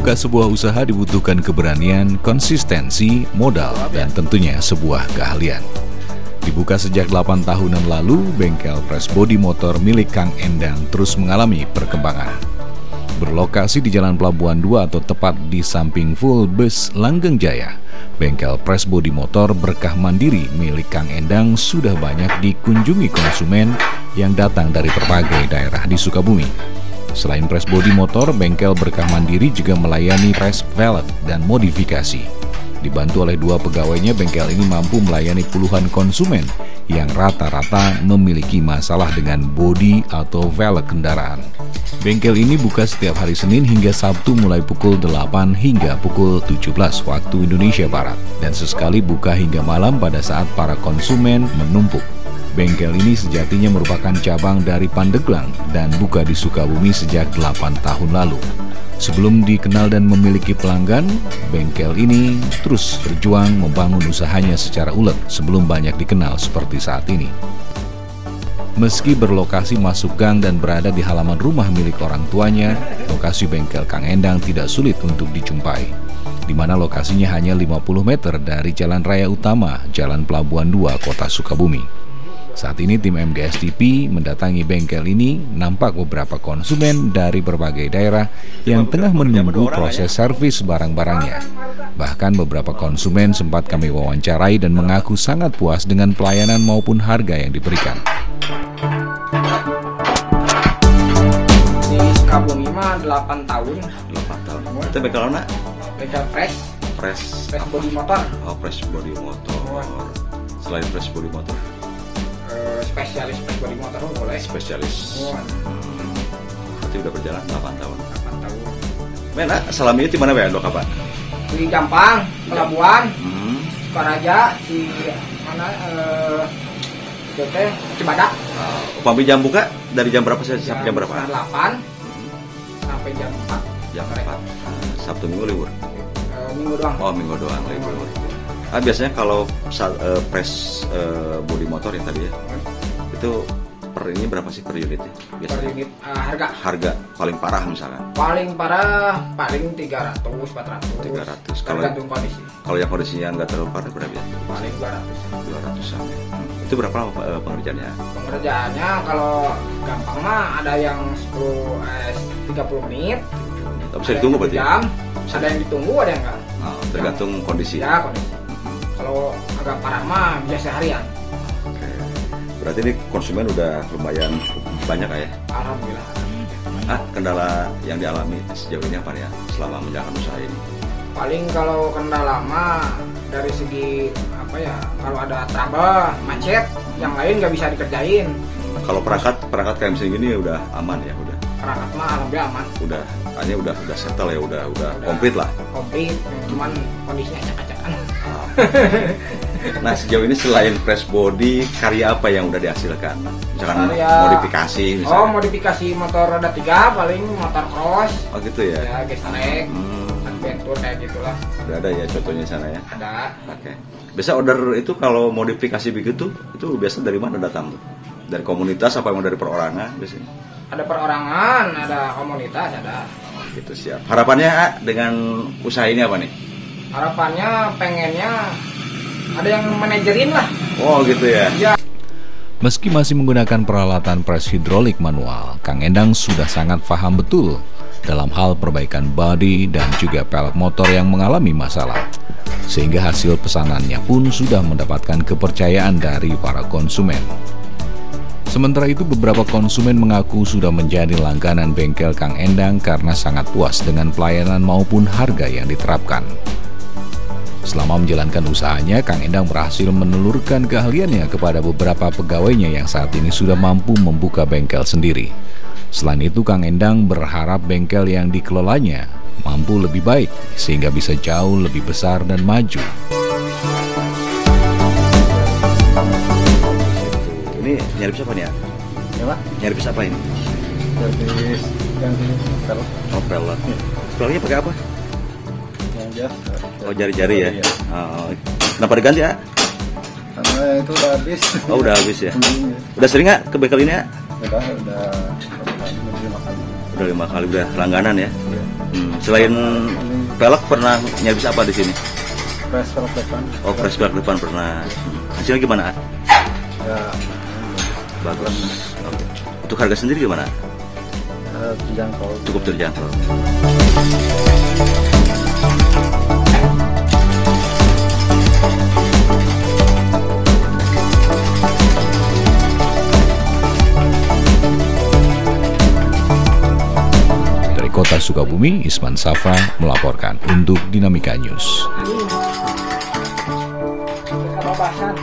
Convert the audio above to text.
Membuka sebuah usaha dibutuhkan keberanian, konsistensi, modal, dan tentunya sebuah keahlian. Dibuka sejak 8 tahunan lalu, bengkel press body motor milik Kang Endang terus mengalami perkembangan. Berlokasi di Jalan Pelabuhan 2 atau tepat di samping full bus Langgeng Jaya, bengkel press body motor berkah mandiri milik Kang Endang sudah banyak dikunjungi konsumen yang datang dari berbagai daerah di Sukabumi. Selain press body motor, bengkel berkah mandiri juga melayani press velg dan modifikasi. Dibantu oleh 2 pegawainya, bengkel ini mampu melayani puluhan konsumen yang rata-rata memiliki masalah dengan bodi atau velg kendaraan. Bengkel ini buka setiap hari Senin hingga Sabtu mulai pukul 8 hingga pukul 17 waktu Indonesia Barat, dan sesekali buka hingga malam pada saat para konsumen menumpuk. Bengkel ini sejatinya merupakan cabang dari Pandeglang dan buka di Sukabumi sejak 8 tahun lalu. Sebelum dikenal dan memiliki pelanggan, bengkel ini terus berjuang membangun usahanya secara ulet sebelum banyak dikenal seperti saat ini. Meski berlokasi masuk gang dan berada di halaman rumah milik orang tuanya, lokasi bengkel Kang Endang tidak sulit untuk dijumpai, di mana lokasinya hanya 50 meter dari jalan raya utama Jalan Pelabuhan 2 Kota Sukabumi. Saat ini tim MGS TV mendatangi bengkel ini, nampak beberapa konsumen dari berbagai daerah yang tengah menunggu proses servis barang-barangnya. Bahkan beberapa konsumen sempat kami wawancarai dan mengaku sangat puas dengan pelayanan maupun harga yang diberikan. Di Sukabumi mah 8 tahun. 8 tahun. Itu bengkel mana? Bengkel press body motor. Oh, press body motor. Selain press body motor, Spesialis press body motor boleh. spesialis. Berarti udah berjalan 8 tahun. 8 tahun. Mana salami itu mana ya, Dok, apa? Di Gampang, Pelabuhan, Sukaraja, di mana Cibadak. Upami jam buka dari jam berapa sih sampai jam berapa? Jam 8 sampai jam 4. Jam 4. Sabtu Minggu libur. Minggu doang. Oh, Minggu doang libur. Biasanya kalau press body motor yang tadi ya, itu per ini berapa sih per unitnya? Biasanya? Per unit harga paling parah misalkan? Paling parah paling 300, 400. 300. Tergantung kondisi. Kalau yang kondisinya nggak terlalu parah berapa ya? Paling 200. 200-an ya. Itu berapa lama pengerjaannya? Pengerjaannya kalau gampang mah ada yang 30 menit. Tapi bisa ditunggu berarti? Jam, ada yang ditunggu, ada yang enggak. Tergantung kondisi. Ya, kondisi. Kalau agak parah mah bisa seharian. Oke. Berarti ini konsumen udah lumayan banyak ya? Alhamdulillah. Kendala yang dialami sejauh ini apa ya selama menjalankan usaha ini? Paling kalau kendala mah dari segi apa ya? Kalau ada trouble, macet, yang lain nggak bisa dikerjain. Kalau perangkat kayak mesin gini udah aman ya, udah. Perangkat mah alhamdulillah aman. Udah settle ya, udah komplit lah. Komplit, cuman kondisinya acak-acakan. Nah, sejauh ini selain press body, karya apa yang udah dihasilkan? Misalkan modifikasi misalkan. Oh, modifikasi motor roda 3, paling motor cross. Oh gitu ya? Ya, gesrek, adventure kayak gitulah. Udah ada ya contohnya di sana ya? Ada. Oke. Biasa order itu kalau modifikasi begitu, itu biasa dari mana datang? Dari komunitas apa emang dari perorangan biasanya? Ada perorangan, ada komunitas, ada. Oh gitu, siap. Harapannya dengan usaha ini apa nih? Harapannya pengennya ada yang manajerin lah. Oh gitu ya? Ya. Meski masih menggunakan peralatan press hidrolik manual, Kang Endang sudah sangat paham betul dalam hal perbaikan bodi dan juga pelek motor yang mengalami masalah. Sehingga hasil pesanannya pun sudah mendapatkan kepercayaan dari para konsumen. Sementara itu, beberapa konsumen mengaku sudah menjadi langganan bengkel Kang Endang karena sangat puas dengan pelayanan maupun harga yang diterapkan. Selama menjalankan usahanya, Kang Endang berhasil menelurkan keahliannya kepada beberapa pegawainya yang saat ini sudah mampu membuka bengkel sendiri. Selain itu, Kang Endang berharap bengkel yang dikelolanya mampu lebih baik sehingga bisa jauh lebih besar dan maju. Ini nyaripis apa nih ya? Ya Pak? Nyaripis apa ini? Nyaripis yang pellet. Oh, pellet. Pelletnya pakai apa? Yang biasa. Oh, jari-jari ya? Iya. Oh, kenapa diganti ya? Karena itu udah habis. Oh, udah habis ya? Pembelinya. Udah sering nggak ke bengkel ini ya? Udah 5 kali. Udah 5 kali, udah langganan ya? Iya. Selain velg pernah nyervis apa di sini? Press velg depan. Oh, press velg depan pernah. Hasilnya gimana? Ya, Bagus. Oke. Untuk harga sendiri gimana? terjangkau. Cukup terjangkau. Dari Kota Sukabumi, Isman Safa melaporkan untuk Dinamika News. Kalau bahasan